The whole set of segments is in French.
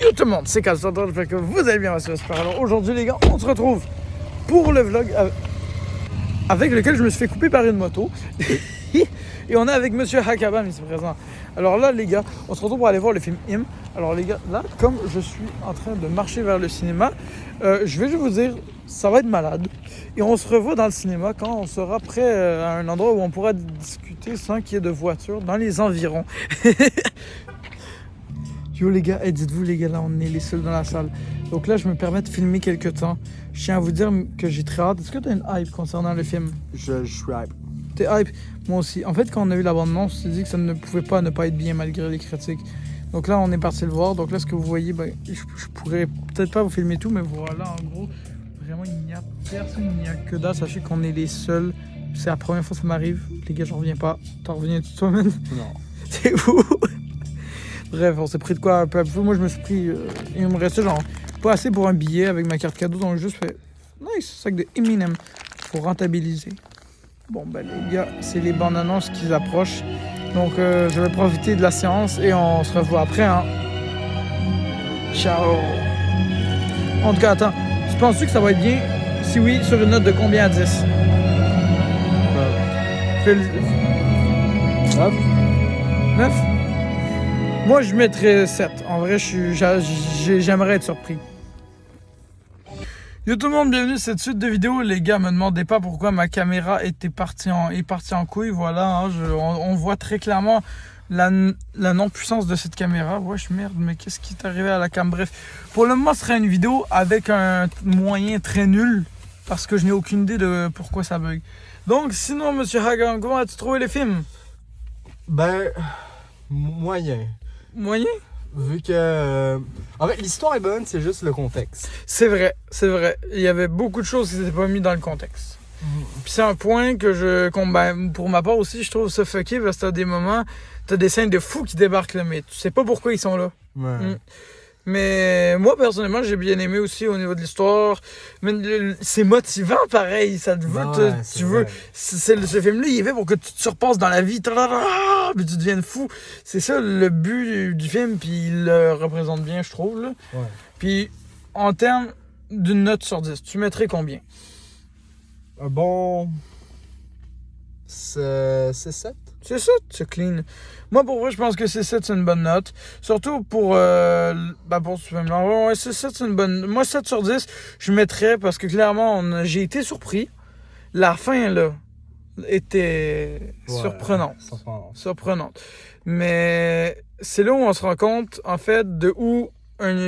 Yo tout le monde, c'est Kaz, j'espère que vous allez bien, j'espère. Alors aujourd'hui les gars, on se retrouve pour le vlog avec lequel je me suis fait couper par une moto. Et on est avec Monsieur Hakabam ici présent. Alors là les gars, on se retrouve pour aller voir le film Him. Alors les gars, là comme je suis en train de marcher vers le cinéma, je vais juste vous dire, ça va être malade. Et on se revoit dans le cinéma quand on sera prêt à un endroit où on pourra discuter sans qu'il y ait de voitures dans les environs. Yo les gars, dites-vous les gars, là on est les seuls dans la salle. Donc là je me permets de filmer quelques temps. Je tiens à vous dire que j'ai très hâte. Est-ce que tu as une hype concernant le film? Je suis hype. T'es hype? Moi aussi. En fait quand on a vu l'abandon, on s'est dit que ça ne pouvait pas ne pas être bien malgré les critiques. Donc là on est parti le voir. Donc là ce que vous voyez, ben, je pourrais peut-être pas vous filmer tout, mais voilà en gros, vraiment il n'y a personne, il n'y a que dalle. Sachez qu'on est les seuls. C'est la première fois que ça m'arrive. Les gars, j'en reviens pas. T'en reviens tout toi-même? Non. C'est où? Bref, on s'est pris de quoi un peu à peu. Moi, je me suis pris... il me restait genre pas assez pour un billet avec ma carte cadeau. Donc, juste fait... Nice, sac de Eminem. Faut rentabiliser. Bon, ben les gars, c'est les bandes annonces qui approchent. Donc, je vais profiter de la séance et on se revoit après. Hein. Ciao. En tout cas, attends. Tu penses-tu que ça va être bien? Si oui, sur une note de combien à 10? Fais le... 9? 9? Moi, je mettrais 7. En vrai, j'aimerais être surpris. Yo tout le monde, bienvenue à cette suite de vidéos. Les gars, me demandez pas pourquoi ma caméra est partie en couille. Voilà, hein, on voit très clairement la non-puissance de cette caméra. Wesh, merde, mais qu'est-ce qui est arrivé à la cam? Bref, pour le moment, ce sera une vidéo avec un moyen très nul parce que je n'ai aucune idée de pourquoi ça bug. Donc, sinon, Monsieur Hagan, comment as-tu trouvé les films? Ben, moyen. Moyen? Vu que... En fait, l'histoire est bonne, c'est juste le contexte. C'est vrai, c'est vrai. Il y avait beaucoup de choses qui n'étaient pas mises dans le contexte. Puis c'est un point que pour ma part aussi, je trouve ça fucké parce que t'as des moments, t'as des scènes de fous qui débarquent là, mais tu sais pas pourquoi ils sont là. Ouais. Mais moi, personnellement, j'ai bien aimé aussi au niveau de l'histoire. Mais c'est motivant, pareil. Ça te veut, Ouais, tu veux. Ce film-là, il est fait pour que tu te surpasses dans la vie. Puis tu deviennes fou. C'est ça le but du film. Puis il le représente bien, je trouve. Là. Ouais. Puis en termes d'une note sur 10, tu mettrais combien? Un bon... C'est 7? C'est ça, c'est clean. Moi, pour vrai, je pense que c'est 7, c'est une bonne note. Surtout pour ce film-là. Ouais, c'est 7, c'est une bonne... Moi, 7 sur 10, je mettrais parce que clairement, j'ai été surpris. La fin, là, était surprenante. Surprenante. Mais c'est là où on se rend compte, en fait,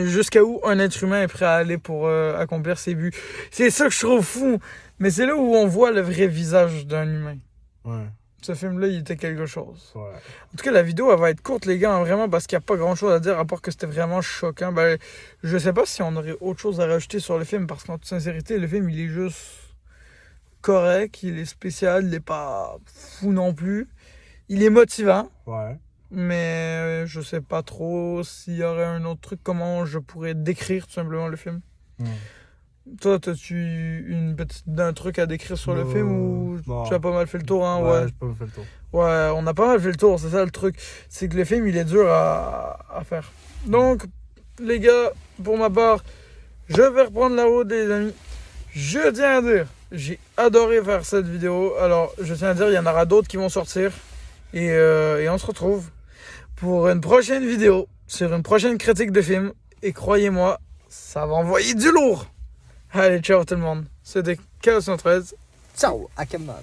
jusqu'à où un être humain est prêt à aller pour accomplir ses buts. C'est ça que je trouve fou. Mais c'est là où on voit le vrai visage d'un humain. Ouais. Ce film-là, il était quelque chose. Ouais. En tout cas, la vidéo, elle va être courte, les gars, hein, vraiment, parce qu'il n'y a pas grand-chose à dire, à part que c'était vraiment choquant. Ben, je sais pas si on aurait autre chose à rajouter sur le film, parce qu'en toute sincérité, le film, il est juste correct, il est spécial, il n'est pas fou non plus. Il est motivant, Ouais. mais je sais pas trop s'il y aurait un autre truc, comment je pourrais décrire tout simplement le film. Toi, as-tu un truc à décrire sur le film ou non. tu as pas mal fait le tour, hein? Ouais, j'ai pas mal fait le tour. Ouais, on a pas mal fait le tour, c'est ça le truc. C'est que le film, il est dur à faire. Donc, les gars, pour ma part, je vais reprendre la route, les amis. Je tiens à dire, j'ai adoré faire cette vidéo. Alors, je tiens à dire, il y en aura d'autres qui vont sortir. Et on se retrouve pour une prochaine vidéo, sur une prochaine critique de film. Et croyez-moi, ça va envoyer du lourd. Allez, ciao tout le monde. C'était Chaos 113. Ciao, Ackerman.